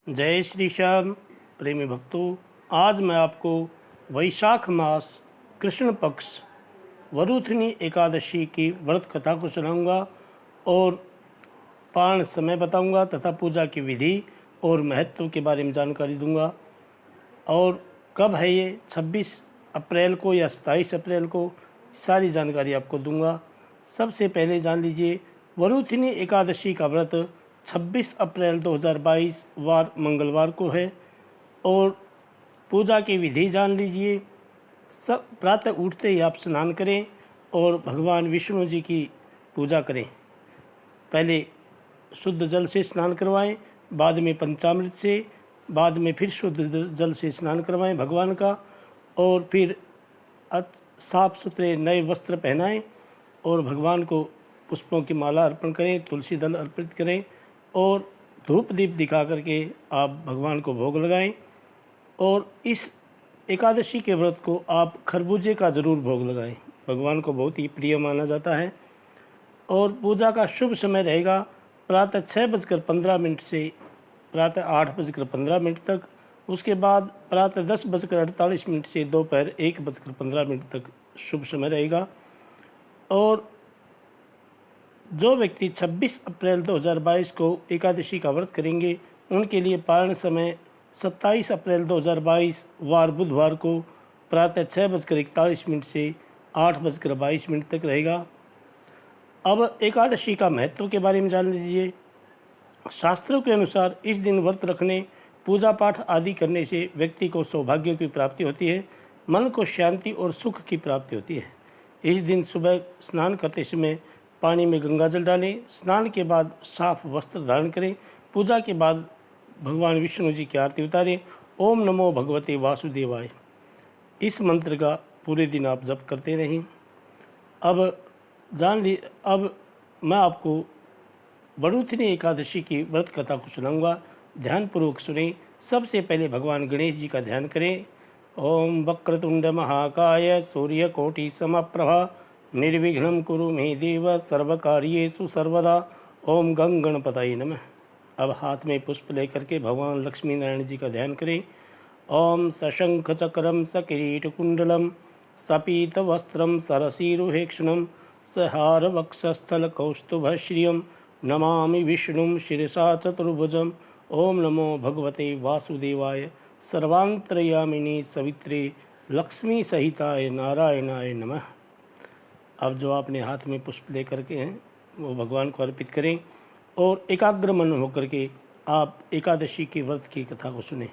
जय श्री श्याम प्रेमी भक्तों, आज मैं आपको वैशाख मास कृष्ण पक्ष वरुथिनी एकादशी की व्रत कथा को सुनाऊंगा और पारण समय बताऊंगा तथा पूजा की विधि और महत्व के बारे में जानकारी दूंगा। और कब है ये 26 अप्रैल को या 27 अप्रैल को, सारी जानकारी आपको दूंगा। सबसे पहले जान लीजिए, वरुथिनी एकादशी का व्रत 26 अप्रैल 2022 वार मंगलवार को है। और पूजा की विधि जान लीजिए। सब प्रातः उठते ही आप स्नान करें और भगवान विष्णु जी की पूजा करें। पहले शुद्ध जल से स्नान करवाएं, बाद में पंचामृत से, बाद में फिर शुद्ध जल से स्नान करवाएं भगवान का, और फिर साफ सुथरे नए वस्त्र पहनाएं और भगवान को पुष्पों की माला अर्पण करें, तुलसी दल अर्पित करें और धूप दीप दिखा करके आप भगवान को भोग लगाएं। और इस एकादशी के व्रत को आप खरबूजे का ज़रूर भोग लगाएं, भगवान को बहुत ही प्रिय माना जाता है। और पूजा का शुभ समय रहेगा प्रातः 6:15 से प्रातः 8:15 तक। उसके बाद प्रातः 10:48 से दोपहर 1:15 तक शुभ समय रहेगा। और जो व्यक्ति 26 अप्रैल 2022 को एकादशी का व्रत करेंगे उनके लिए पारण समय 27 अप्रैल 2022 वार बुधवार को प्रातः 6:41 से 8:22 तक रहेगा। अब एकादशी का महत्व के बारे में जान लीजिए। शास्त्रों के अनुसार इस दिन व्रत रखने, पूजा पाठ आदि करने से व्यक्ति को सौभाग्य की प्राप्ति होती है, मन को शांति और सुख की प्राप्ति होती है। इस दिन सुबह स्नान करते समय पानी में गंगा जल डालें, स्नान के बाद साफ वस्त्र धारण करें, पूजा के बाद भगवान विष्णु जी की आरती उतारें। ओम नमो भगवते वासुदेवाय, इस मंत्र का पूरे दिन आप जप करते रहें। अब मैं आपको वरुथिनी एकादशी की व्रत कथा को सुनाऊंगा, ध्यानपूर्वक सुनें। सबसे पहले भगवान गणेश जी का ध्यान करें। ओम वक्रतुंड महाकाय सूर्यकोटि समप्रभा निर्विघ्नं कुरु मे देव सर्वकार्येषु सर्वदा। ओम गं गणपतये नमः। अब हाथ में पुष्प लेकर के भगवान लक्ष्मी नारायण जी का ध्यान करें। ओम सशंख चक्रम सकिरीटकुंडलम सपीतवस्त्रम सरसीरुहेक्षणम सहार वक्षस्थल कौस्तुभश्रियम नमामि विष्णुं शिरसा चतुर्भुजम। ओम नमो भगवते वासुदेवाय सर्वांतर्यामिनी सवित्रे लक्ष्मी सहिताय नारायणाय नमः। अब जो आपने हाथ में पुष्प लेकर के हैं वो भगवान को अर्पित करें और एकाग्र मन होकर के आप एकादशी के व्रत की कथा को सुने।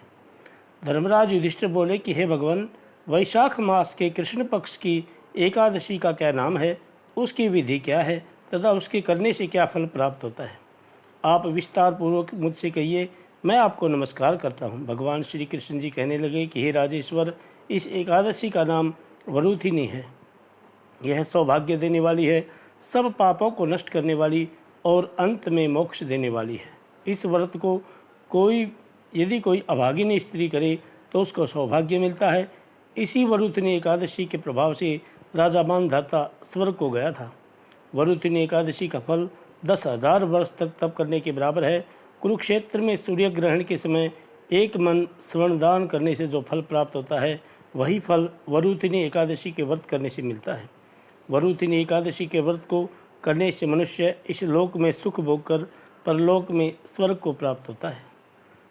धर्मराज युधिष्ठिर बोले कि हे भगवान, वैशाख मास के कृष्ण पक्ष की एकादशी का क्या नाम है, उसकी विधि क्या है तथा उसके करने से क्या फल प्राप्त होता है। आप विस्तार पूर्वक मुझसे कहिए, मैं आपको नमस्कार करता हूँ। भगवान श्री कृष्ण जी कहने लगे कि हे राजेश्वर, इस एकादशी का नाम वरुथिनी है। यह सौभाग्य देने वाली है, सब पापों को नष्ट करने वाली और अंत में मोक्ष देने वाली है। इस व्रत को यदि कोई अभागिनी स्त्री करे तो उसको सौभाग्य मिलता है। इसी वरुथिनी एकादशी के प्रभाव से राजा मानधाता स्वर्ग को गया था। वरुथिनी एकादशी का फल 10,000 वर्ष तक तप करने के बराबर है। कुरुक्षेत्र में सूर्य ग्रहण के समय एक मन श्रवणदान करने से जो फल प्राप्त होता है, वही फल वरुथिनी एकादशी के व्रत करने से मिलता है। वरुथिनी एकादशी के व्रत को करने से मनुष्य इस लोक में सुख भोगकर परलोक में स्वर्ग को प्राप्त होता है।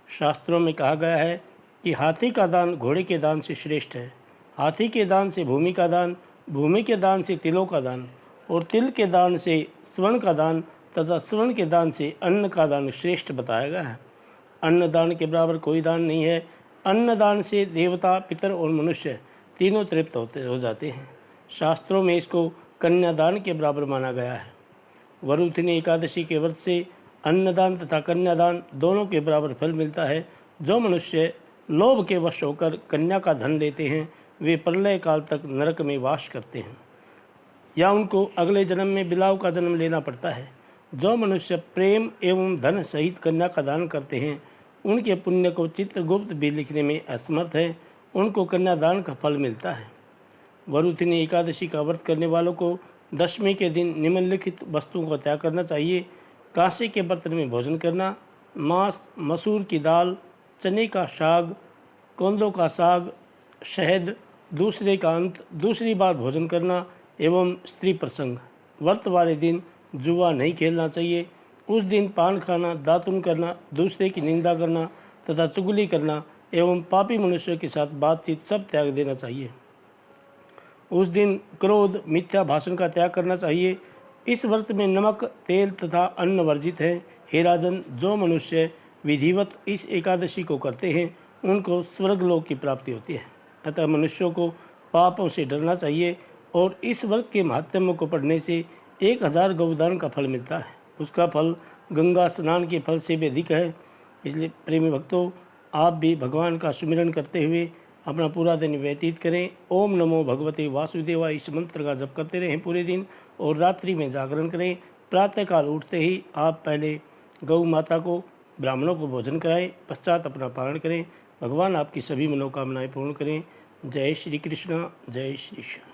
शास्त्रों में कहा गया है कि हाथी का दान घोड़े के दान से श्रेष्ठ है। हाथी के दान से भूमि का दान, भूमि के दान से तिलों का दान, और तिल के दान से स्वर्ण का दान तथा स्वर्ण के दान से अन्न का दान श्रेष्ठ बताया गया है। अन्न दान के बराबर कोई दान नहीं है। अन्न दान से देवता, पितर और मनुष्य तीनों तृप्त हो जाते हैं। शास्त्रों में इसको कन्यादान के बराबर माना गया है। वरुथिनी एकादशी के व्रत से अन्नदान तथा कन्यादान दोनों के बराबर फल मिलता है। जो मनुष्य लोभ के वश होकर कन्या का धन लेते हैं, वे प्रलय काल तक नरक में वास करते हैं या उनको अगले जन्म में बिलाव का जन्म लेना पड़ता है। जो मनुष्य प्रेम एवं धन सहित कन्या का दान करते हैं, उनके पुण्य को चित्रगुप्त भी लिखने में असमर्थ है, उनको कन्यादान का फल मिलता है। वरुथिनी एकादशी का व्रत करने वालों को दशमी के दिन निम्नलिखित वस्तुओं का त्याग करना चाहिए। कांसे के बर्तन में भोजन करना, मांस, मसूर की दाल, चने का साग, कोंदों का साग, शहद, दूसरे का अंत, दूसरी बार भोजन करना एवं स्त्री प्रसंग। व्रत वाले दिन जुआ नहीं खेलना चाहिए। उस दिन पान खाना, दातुन करना, दूसरे की निंदा करना तथा चुगली करना एवं पापी मनुष्यों के साथ बातचीत सब त्याग देना चाहिए। उस दिन क्रोध, मिथ्या भाषण का त्याग करना चाहिए। इस व्रत में नमक, तेल तथा अन्न वर्जित है। हे राजन, जो मनुष्य विधिवत इस एकादशी को करते हैं उनको स्वर्गलोक की प्राप्ति होती है। अतः मनुष्यों को पापों से डरना चाहिए और इस व्रत के महात्म्य को पढ़ने से 1000 गौदान का फल मिलता है। उसका फल गंगा स्नान के फल से भी अधिक है। इसलिए प्रेमी भक्तों, आप भी भगवान का सुमिरन करते हुए अपना पूरा दिन व्यतीत करें। ओम नमो भगवते वासुदेवाय इस मंत्र का जप करते रहें पूरे दिन और रात्रि में जागरण करें। प्रातःकाल उठते ही आप पहले गौ माता को, ब्राह्मणों को भोजन कराएं, पश्चात अपना पारण करें। भगवान आपकी सभी मनोकामनाएं पूर्ण करें। जय श्री कृष्ण, जय श्री श्याम।